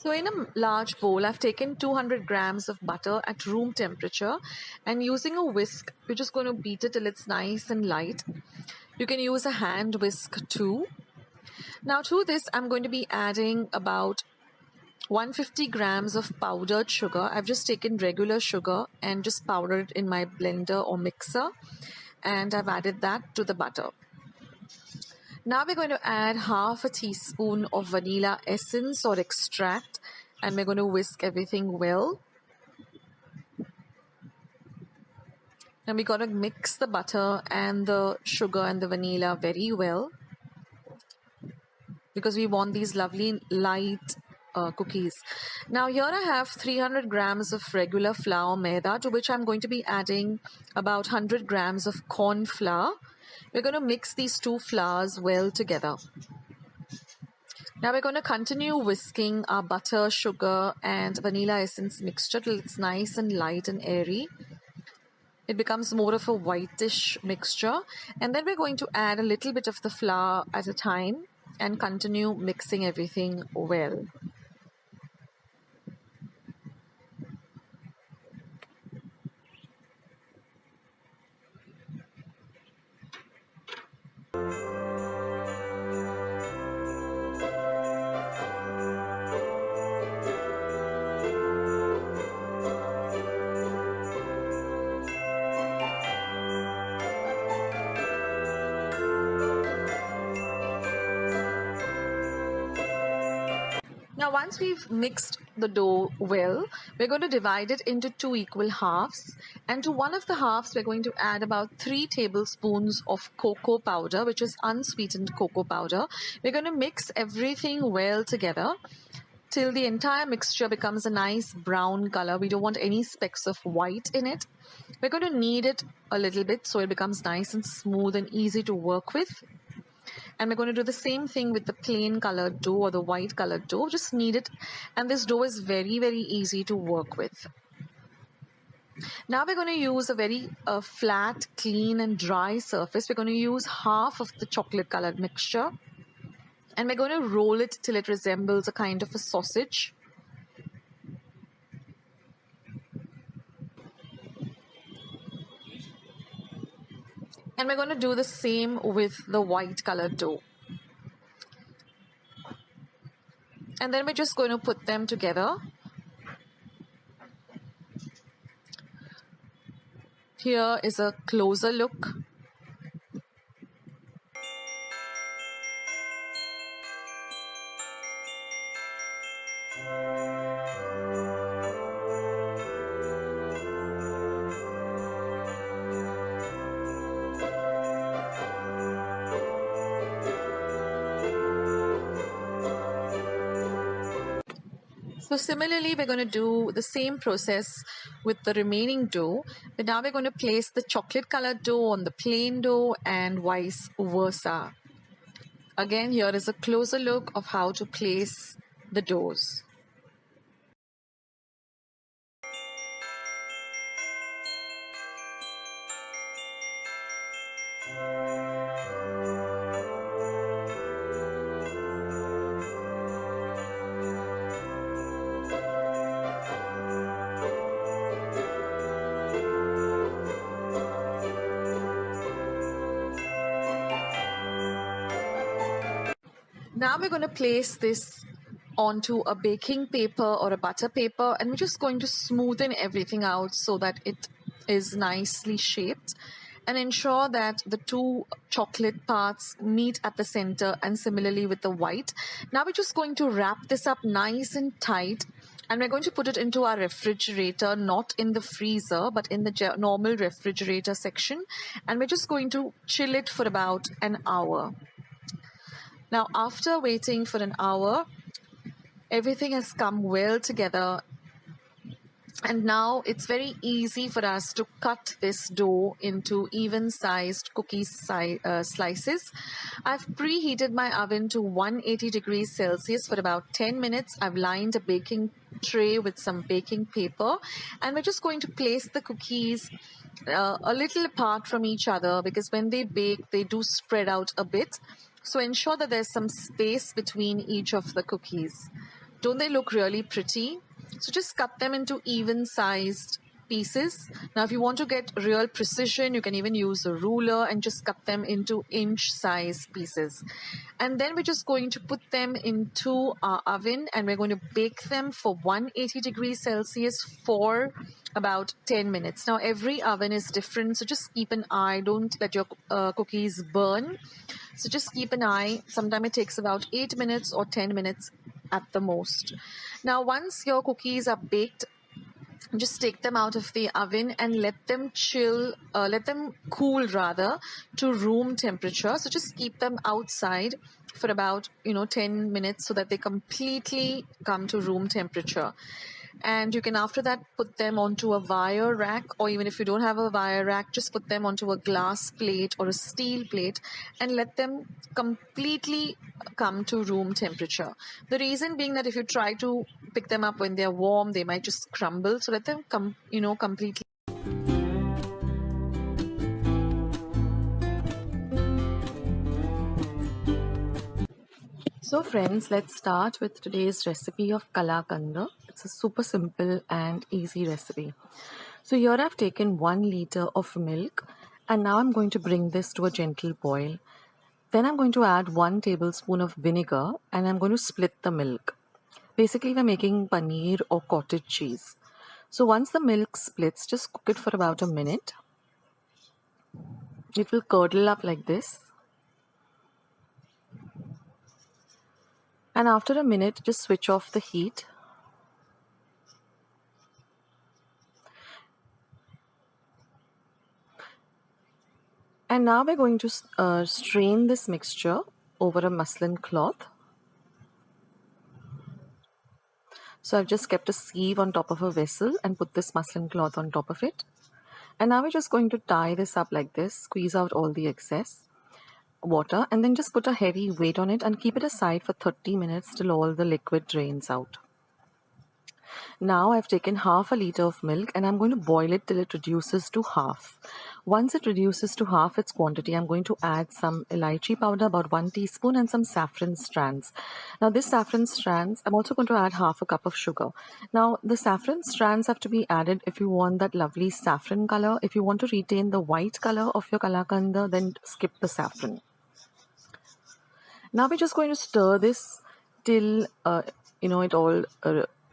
So in a large bowl, I've taken 200 grams of butter at room temperature, and using a whisk, we're just going to beat it till it's nice and light. You can use a hand whisk too. Now to this, I'm going to be adding about 150 grams of powdered sugar. I've just taken regular sugar and just powdered it in my blender or mixer, and I've added that to the butter. Now we're going to add half a teaspoon of vanilla essence or extract, and we're going to whisk everything well. And we're going to mix the butter and the sugar and the vanilla very well, because we want these lovely light cookies. Now here I have 300 grams of regular flour maida, to which I'm going to be adding about 100 grams of corn flour. We're going to mix these two flours well together. Now we're going to continue whisking our butter, sugar and vanilla essence mixture till it's nice and light and airy. It becomes more of a whitish mixture, and then we're going to add a little bit of the flour at a time and continue mixing everything well. Now once we've mixed the dough well, we're going to divide it into 2 equal halves, and to one of the halves we're going to add about 3 tablespoons of cocoa powder, which is unsweetened cocoa powder. We're going to mix everything well together till the entire mixture becomes a nice brown color. We don't want any specks of white in it. We're going to knead it a little bit so it becomes nice and smooth and easy to work with. And we're going to do the same thing with the plain colored dough or the white colored dough. Just knead it, and this dough is very, very easy to work with. Now we're going to use a very flat, clean and dry surface. We're going to use half of the chocolate colored mixture, and we're going to roll it till it resembles a kind of a sausage. And we're going to do the same with the white colored dough. And then we're just going to put them together. Here is a closer look. So similarly, we're going to do the same process with the remaining dough, but now we're going to place the chocolate colored dough on the plain dough and vice versa. Again, here is a closer look of how to place the doughs. Now we're going to place this onto a baking paper or a butter paper, and we're just going to smoothen everything out so that it is nicely shaped, and ensure that the two chocolate parts meet at the center, and similarly with the white. Now we're just going to wrap this up nice and tight, and we're going to put it into our refrigerator, not in the freezer but in the normal refrigerator section, and we're just going to chill it for about an hour. Now after waiting for an hour, everything has come well together, and now it's very easy for us to cut this dough into even-sized cookie slices. I've preheated my oven to 180 degrees Celsius for about 10 minutes. I've lined a baking tray with some baking paper, and we're just going to place the cookies a little apart from each other, because when they bake, they do spread out a bit. So ensure that there's some space between each of the cookies. Don't they look really pretty? So just cut them into even sized pieces. Now if you want to get real precision, you can even use a ruler and just cut them into inch size pieces. And then we're just going to put them into our oven and we're going to bake them for 180 degrees Celsius for about 10 minutes. Now every oven is different, so just keep an eye. Don't let your cookies burn. So just keep an eye. Sometimes it takes about 8 minutes or 10 minutes at the most. Now once your cookies are baked, just take them out of the oven and let them chill, let them cool rather to room temperature. So just keep them outside for about 10 minutes so that they completely come to room temperature. And you can after that put them onto a wire rack, or even if you don't have a wire rack, just put them onto a glass plate or a steel plate and let them completely come to room temperature. The reason being that if you try to pick them up when they're warm, they might just crumble. So let them come completely. So friends, let's start with today's recipe of kalakanda. It's a super simple and easy recipe. So here I've taken 1 liter of milk and now I'm going to bring this to a gentle boil. Then I'm going to add 1 tablespoon of vinegar and I'm going to split the milk. Basically we're making paneer or cottage cheese. So once the milk splits, just cook it for about a minute. It will curdle up like this. And after a minute, just switch off the heat. And now we're going to strain this mixture over a muslin cloth. So I've just kept a sieve on top of a vessel and put this muslin cloth on top of it. And now we're just going to tie this up like this, squeeze out all the excess water, and then just put a heavy weight on it and keep it aside for 30 minutes till all the liquid drains out. Now I've taken half a liter of milk and I'm going to boil it till it reduces to half. Once it reduces to half its quantity, I'm going to add some elaichi powder, about 1 teaspoon, and some saffron strands. Now this saffron strands, I'm also going to add half a cup of sugar. Now the saffron strands have to be added if you want that lovely saffron color. If you want to retain the white color of your kalakanda, then skip the saffron. Now we're just going to stir this till it all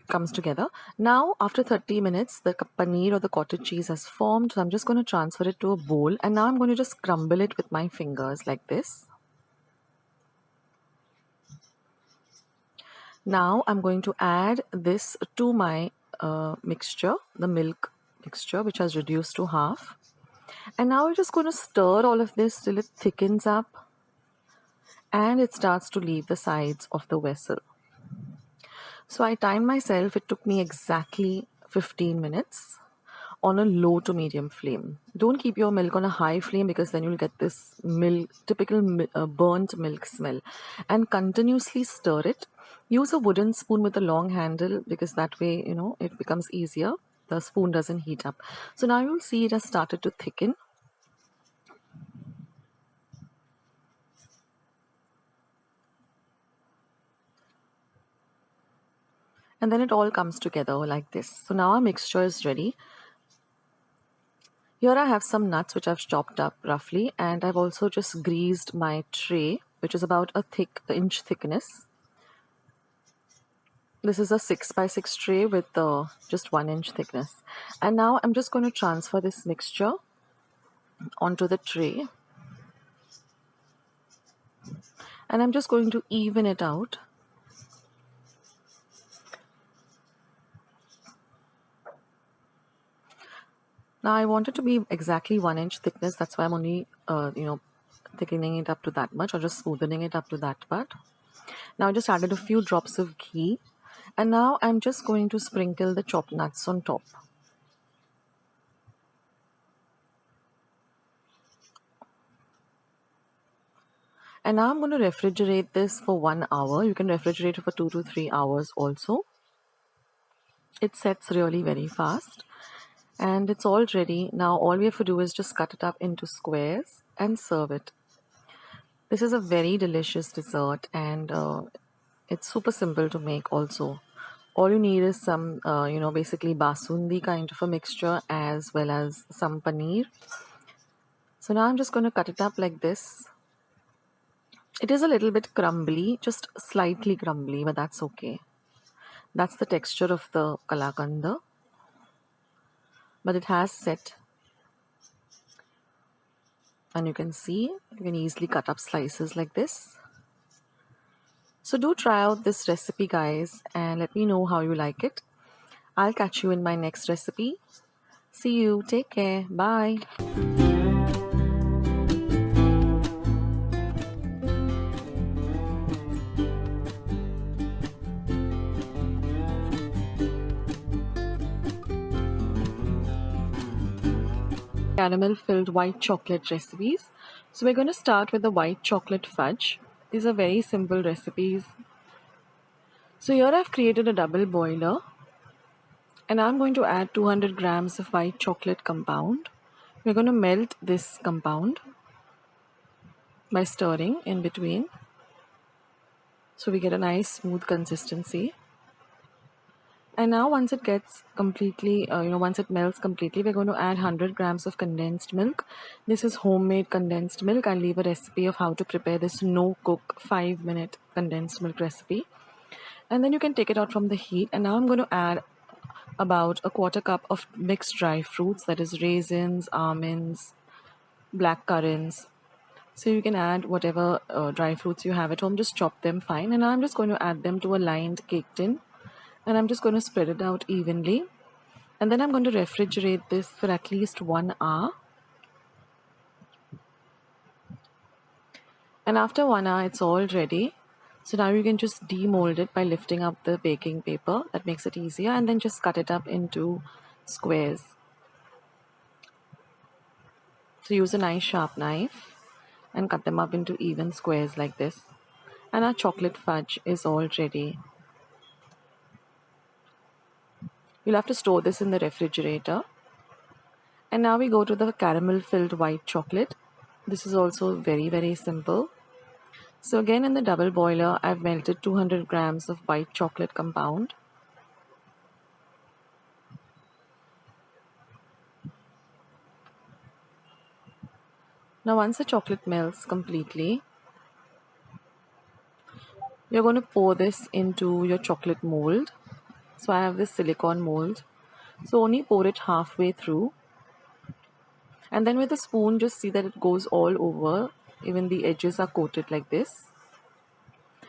comes together. Now after 30 minutes the paneer or the cottage cheese has formed, so I'm just going to transfer it to a bowl and now I'm going to just crumble it with my fingers like this. Now I'm going to add this to my mixture, the milk mixture, which has reduced to half. And now we're just going to stir all of this till it thickens up and it starts to leave the sides of the vessel. So I timed myself. It took me exactly 15 minutes on a low to medium flame. Don't keep your milk on a high flame because then you'll get this typical burnt milk smell. And continuously stir it. Use a wooden spoon with a long handle because that way, it becomes easier. The spoon doesn't heat up. So now you'll see it has started to thicken. And then it all comes together like this. So now our mixture is ready. Here I have some nuts which I've chopped up roughly, and I've also just greased my tray, which is about a inch thickness. This is a 6x6 tray with just 1 inch thickness. And now I'm just going to transfer this mixture onto the tray. And I'm just going to even it out. Now I want it to be exactly 1 inch thickness. That's why I'm only, thickening it up to that much or just smoothing it up to that part. Now I just added a few drops of ghee. And now I'm just going to sprinkle the chopped nuts on top. And now I'm going to refrigerate this for 1 hour. You can refrigerate it for 2 to 3 hours also. It sets really very fast. And it's all ready. Now all we have to do is just cut it up into squares and serve it. This is a very delicious dessert and it's super simple to make also. All you need is some, basically Basundi kind of a mixture as well as some paneer. So now I'm just going to cut it up like this. It is a little bit crumbly, just slightly crumbly, but that's okay. That's the texture of the kalakanda. But it has set. And you can see, you can easily cut up slices like this. So do try out this recipe, guys, and let me know how you like it. I'll catch you in my next recipe. See you. Take care. Bye. Caramel filled white chocolate recipes. So we're going to start with the white chocolate fudge. These are very simple recipes. So here I've created a double boiler and I'm going to add 200 grams of white chocolate compound. We're going to melt this compound by stirring in between so we get a nice smooth consistency. And now once it gets completely, once it melts completely, we're going to add 100 grams of condensed milk. This is homemade condensed milk. I'll leave a recipe of how to prepare this no-cook 5-minute condensed milk recipe. And then you can take it out from the heat. And now I'm going to add about a quarter cup of mixed dry fruits, that is raisins, almonds, black currants. So you can add whatever dry fruits you have at home, just chop them fine. And now I'm just going to add them to a lined cake tin. And I'm just going to spread it out evenly. And then I'm going to refrigerate this for at least 1 hour. And after 1 hour, it's all ready. So now you can just demold it by lifting up the baking paper. That makes it easier. And then just cut it up into squares. So use a nice sharp knife and cut them up into even squares like this. And our chocolate fudge is all ready. You'll have to store this in the refrigerator. And now we go to the caramel filled white chocolate. This is also very, very simple. So again in the double boiler, I've melted 200 grams of white chocolate compound. Now once the chocolate melts completely, you're going to pour this into your chocolate mold. So I have this silicone mold. So only pour it halfway through. And then with a spoon, just see that it goes all over. Even the edges are coated like this.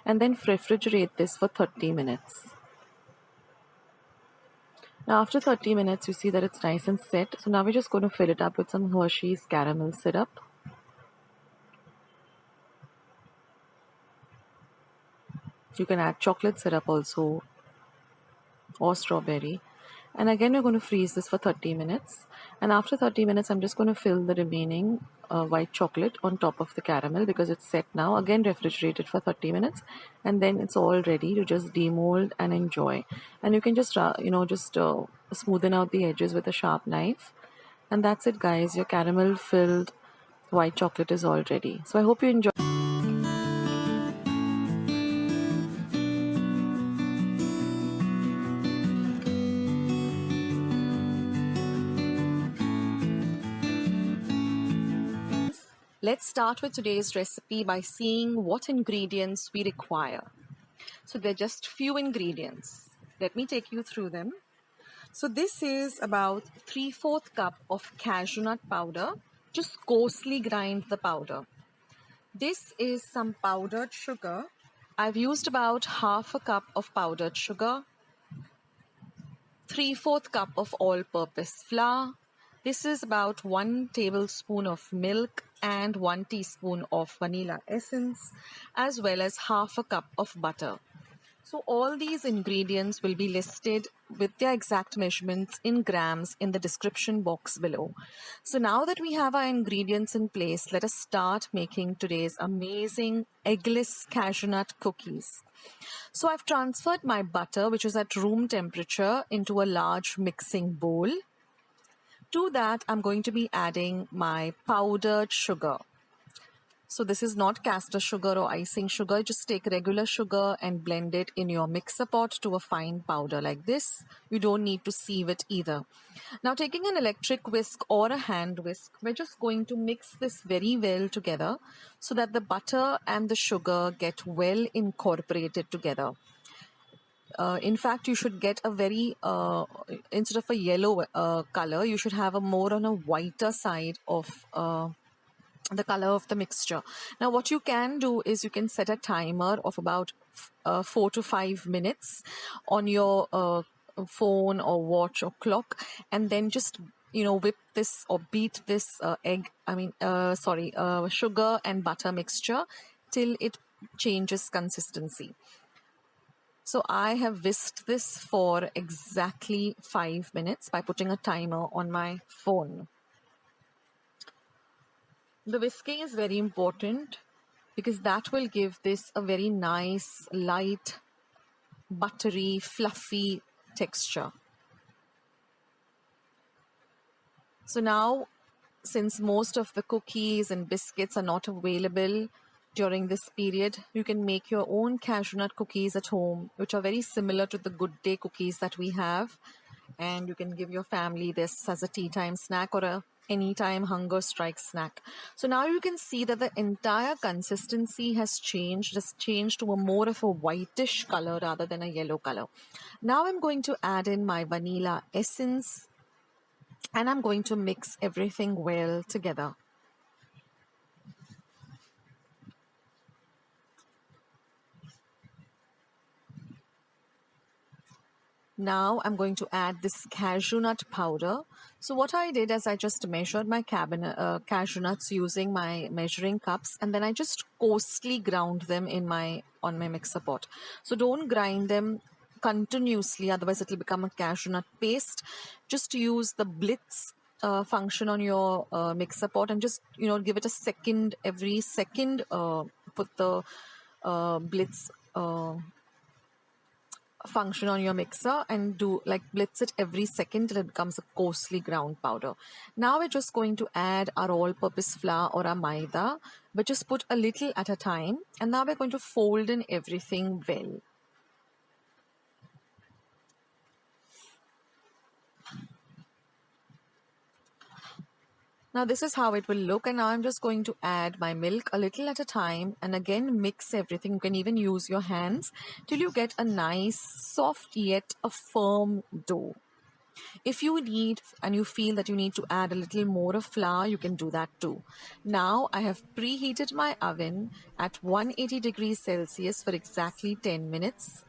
And then refrigerate this for 30 minutes. Now after 30 minutes, you see that it's nice and set. So now we're just going to fill it up with some Hershey's caramel syrup. You can add chocolate syrup also or strawberry. And again, we're going to freeze this for 30 minutes. And after 30 minutes, I'm just going to fill the remaining white chocolate on top of the caramel because it's set now. Again, refrigerate it for 30 minutes. And then it's all ready to just demold and enjoy. And you can just, smoothen out the edges with a sharp knife. And that's it, guys. Your caramel filled white chocolate is all ready. So I hope you enjoy. Let's start with today's recipe by seeing what ingredients we require. So there are just few ingredients. Let me take you through them. So this is about 3/4 cup of cashew nut powder. Just coarsely grind the powder. This is some powdered sugar. I've used about half a cup of powdered sugar. 3/4 cup of all-purpose flour. This is about 1 tablespoon of milk and 1 teaspoon of vanilla essence, as well as half a cup of butter. So all these ingredients will be listed with their exact measurements in grams in the description box below. So now that we have our ingredients in place, let us start making today's amazing eggless cashew nut cookies. So I've transferred my butter, which is at room temperature, into a large mixing bowl. To that, I'm going to be adding my powdered sugar. So this is not caster sugar or icing sugar. Just take regular sugar and blend it in your mixer pot to a fine powder like this. You don't need to sieve it either. Now taking an electric whisk or a hand whisk, we're just going to mix this very well together so that the butter and the sugar get well incorporated together. In fact, you should get a very, instead of a yellow color, you should have a more on a whiter side of the color of the mixture. Now, what you can do is you can set a timer of about 4 to 5 minutes on your phone or watch or clock, and then just whip this or beat this sugar and butter mixture till it changes consistency. So I have whisked this for exactly 5 minutes by putting a timer on my phone. The whisking is very important because that will give this a very nice, light, buttery, fluffy texture. So now, since most of the cookies and biscuits are not available during this period, you can make your own cashew nut cookies at home, which are very similar to the Good Day cookies that we have. And you can give your family this as a tea time snack or a anytime hunger strike snack. So now you can see that the entire consistency has changed to a more of a whitish color rather than a yellow color. Now I'm going to add in my vanilla essence and I'm going to mix everything well together. Now I'm going to add this cashew nut powder. So what I did is I just measured my cashew nuts using my measuring cups, and then I just coarsely ground them on my mixer pot. So don't grind them continuously, otherwise it will become a cashew nut paste. Just use the blitz function on your mixer pot and just give it a second every second. Put the blitz function on your mixer and do like blitz it every second till it becomes a coarsely ground powder. Now we're just going to add our all-purpose flour or our maida, but just put a little at a time. And now we're going to fold in everything well. Now this is how it will look, and now I'm just going to add my milk a little at a time and again mix everything. You can even use your hands till you get a nice soft yet a firm dough. If you need and you feel that you need to add a little more of flour, you can do that too. Now I have preheated my oven at 180 degrees Celsius for exactly 10 minutes.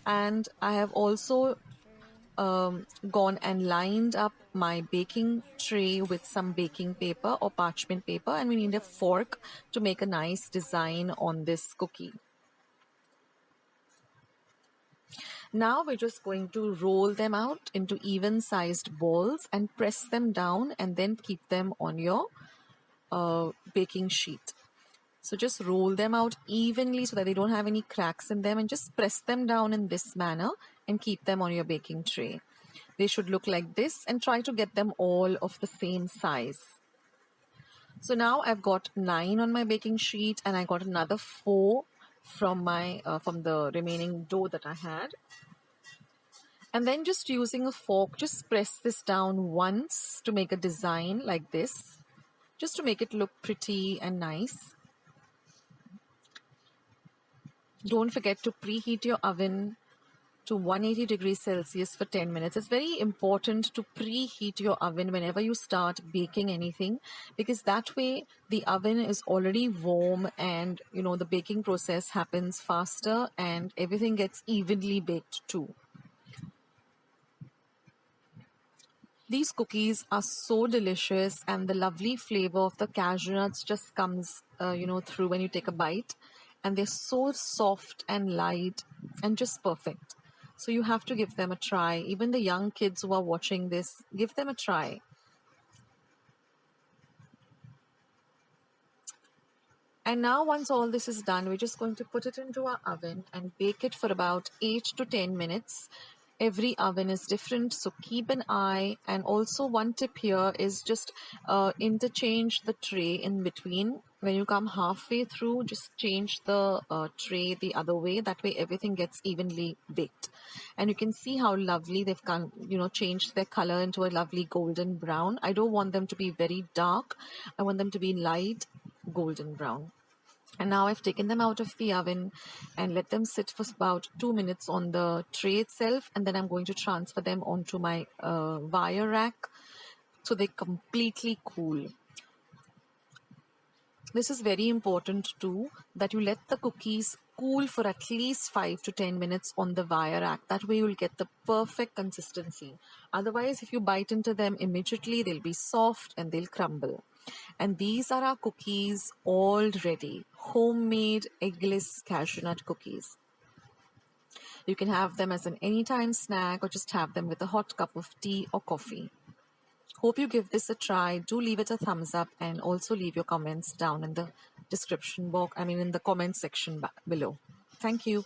And I have also gone and lined up my baking tray with some baking paper or parchment paper, and we need a fork to make a nice design on this cookie. Now we're just going to roll them out into even sized balls and press them down and then keep them on your baking sheet. So just roll them out evenly so that they don't have any cracks in them, and just press them down in this manner and keep them on your baking tray. They should look like this, and try to get them all of the same size. So now I've got 9 on my baking sheet and I got another 4 from the remaining dough that I had. And then just using a fork, just press this down once to make a design like this, just to make it look pretty and nice. Don't forget to preheat your oven to 180 degrees Celsius for 10 minutes. It's very important to preheat your oven whenever you start baking anything, because that way the oven is already warm and the baking process happens faster and everything gets evenly baked too. These cookies are so delicious, and the lovely flavor of the cashew nuts just comes through when you take a bite, and they're so soft and light and just perfect. So you have to give them a try. Even the young kids who are watching this, give them a try. And now once all this is done, we're just going to put it into our oven and bake it for about 8 to 10 minutes. Every oven is different, so keep an eye. And also one tip here is just interchange the tray in between. When you come halfway through, just change the tray the other way. That way everything gets evenly baked. And you can see how lovely they've changed their color into a lovely golden brown. I don't want them to be very dark. I want them to be light golden brown. And now I've taken them out of the oven and let them sit for about 2 minutes on the tray itself. And then I'm going to transfer them onto my wire rack so they completely cool. This is very important too, that you let the cookies cool for at least 5 to 10 minutes on the wire rack. That way you'll get the perfect consistency. Otherwise, if you bite into them immediately, they'll be soft and they'll crumble. And these are our cookies all ready. Homemade eggless cashew nut cookies. You can have them as an anytime snack or just have them with a hot cup of tea or coffee. Hope you give this a try. Do leave it a thumbs up and also leave your comments down in the description box, in the comment section below. Thank you.